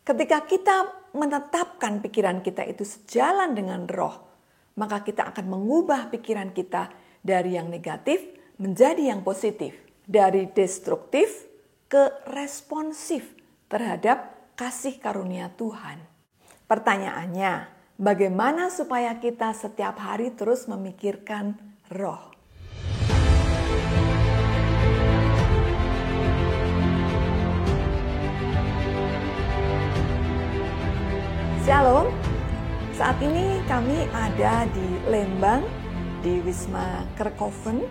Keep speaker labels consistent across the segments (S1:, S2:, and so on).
S1: Ketika kita menetapkan pikiran kita itu sejalan dengan roh, maka kita akan mengubah pikiran kita dari yang negatif menjadi yang positif. Dari destruktif ke responsif terhadap kasih karunia Tuhan. Pertanyaannya, bagaimana supaya kita setiap hari terus memikirkan roh? Shalom, saat ini kami ada di Lembang, di Wisma Kerkhoven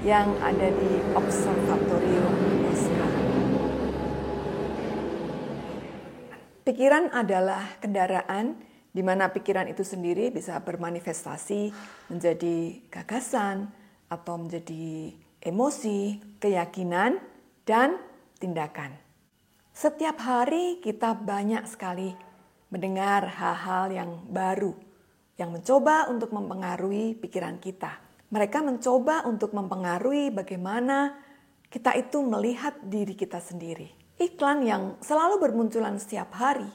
S1: yang ada di Observatorium SK. Pikiran adalah kendaraan di mana pikiran itu sendiri bisa bermanifestasi menjadi gagasan atau menjadi emosi, keyakinan, dan tindakan. Setiap hari kita banyak sekali mendengar hal-hal yang baru, yang mencoba untuk mempengaruhi pikiran kita. Mereka mencoba untuk mempengaruhi bagaimana kita itu melihat diri kita sendiri. Iklan yang selalu bermunculan setiap hari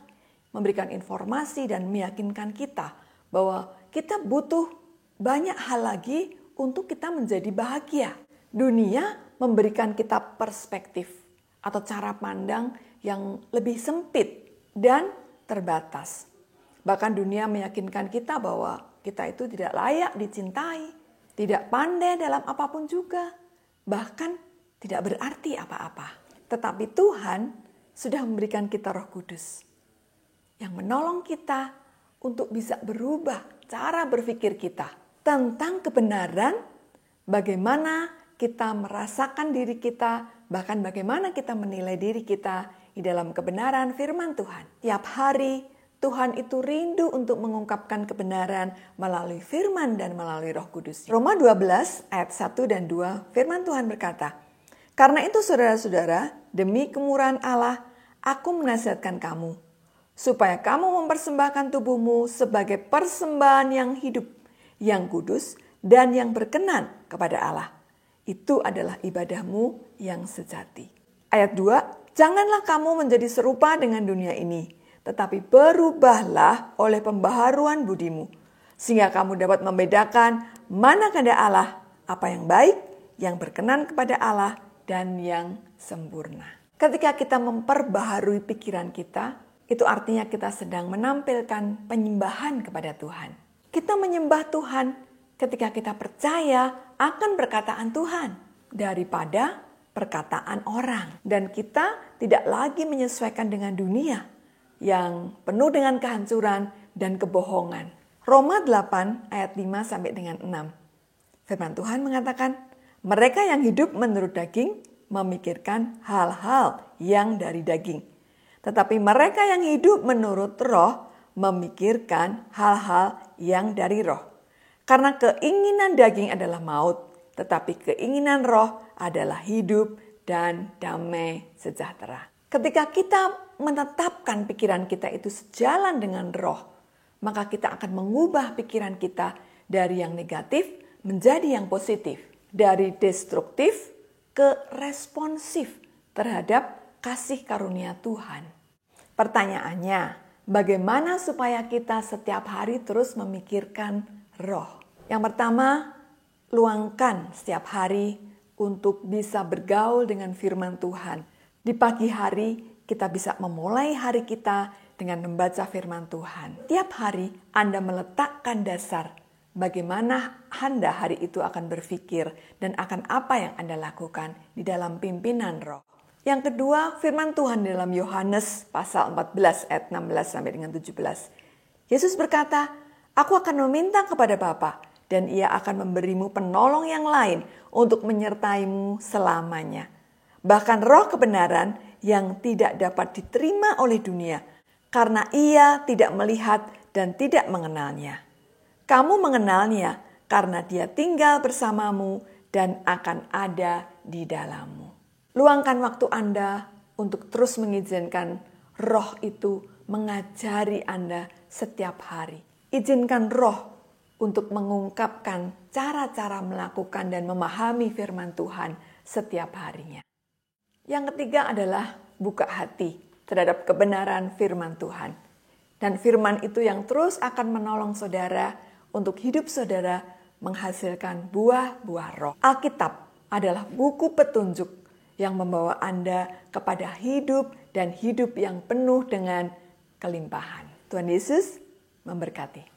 S1: memberikan informasi dan meyakinkan kita bahwa kita butuh banyak hal lagi untuk kita menjadi bahagia. Dunia memberikan kita perspektif atau cara pandang yang lebih sempit dan terbatas. Bahkan dunia meyakinkan kita bahwa kita itu tidak layak dicintai, tidak pandai dalam apapun juga, bahkan tidak berarti apa-apa. Tetapi Tuhan sudah memberikan kita Roh Kudus yang menolong kita untuk bisa berubah cara berpikir kita tentang kebenaran, bagaimana kita merasakan diri kita, bahkan bagaimana kita menilai diri kita di dalam kebenaran firman Tuhan. Tiap hari Tuhan itu rindu untuk mengungkapkan kebenaran melalui firman dan melalui Roh Kudus. Roma 12 ayat 1 dan 2 firman Tuhan berkata, "Karena itu saudara-saudara, demi kemurahan Allah, aku menasihatkan kamu, supaya kamu mempersembahkan tubuhmu sebagai persembahan yang hidup, yang kudus, dan yang berkenan kepada Allah. Itu adalah ibadahmu yang sejati." Ayat 2, "Janganlah kamu menjadi serupa dengan dunia ini, tetapi berubahlah oleh pembaharuan budimu, sehingga kamu dapat membedakan mana kehendak Allah, apa yang baik, yang berkenan kepada Allah, dan yang sempurna." Ketika kita memperbaharui pikiran kita, itu artinya kita sedang menampilkan penyembahan kepada Tuhan. Kita menyembah Tuhan ketika kita percaya akan perkataan Tuhan daripada perkataan orang. Dan kita tidak lagi menyesuaikan dengan dunia yang penuh dengan kehancuran dan kebohongan. Roma 8 ayat 5 sampai dengan 6. Firman Tuhan mengatakan, "Mereka yang hidup menurut daging memikirkan hal-hal yang dari daging. Tetapi mereka yang hidup menurut roh memikirkan hal-hal yang dari roh. Karena keinginan daging adalah maut, tetapi keinginan roh adalah hidup dan damai sejahtera." Ketika kita menetapkan pikiran kita itu sejalan dengan roh, maka kita akan mengubah pikiran kita dari yang negatif menjadi yang positif. Dari destruktif ke responsif terhadap kasih karunia Tuhan. Pertanyaannya, bagaimana supaya kita setiap hari terus memikirkan roh? Yang pertama, luangkan setiap hari untuk bisa bergaul dengan firman Tuhan. Di pagi hari kita bisa memulai hari kita dengan membaca firman Tuhan. Tiap hari Anda meletakkan dasar bagaimana Anda hari itu akan berpikir dan akan apa yang Anda lakukan di dalam pimpinan roh. Yang kedua, firman Tuhan dalam Yohanes pasal 14 ayat 16 sampai dengan 17. Yesus berkata, "Aku akan meminta kepada Bapa, dan Ia akan memberimu penolong yang lain untuk menyertaimu selamanya. Bahkan roh kebenaran yang tidak dapat diterima oleh dunia, karena ia tidak melihat dan tidak mengenalnya. Kamu mengenalnya karena dia tinggal bersamamu dan akan ada di dalammu." Luangkan waktu Anda untuk terus mengizinkan roh itu mengajari Anda setiap hari. Izinkan roh untuk mengungkapkan cara-cara melakukan dan memahami firman Tuhan setiap harinya. Yang ketiga adalah buka hati. terhadap kebenaran firman Tuhan. Dan firman itu yang terus akan menolong saudara untuk hidup saudara menghasilkan buah-buah roh. Alkitab adalah buku petunjuk yang membawa Anda kepada hidup dan hidup yang penuh dengan kelimpahan. Tuhan Yesus memberkati.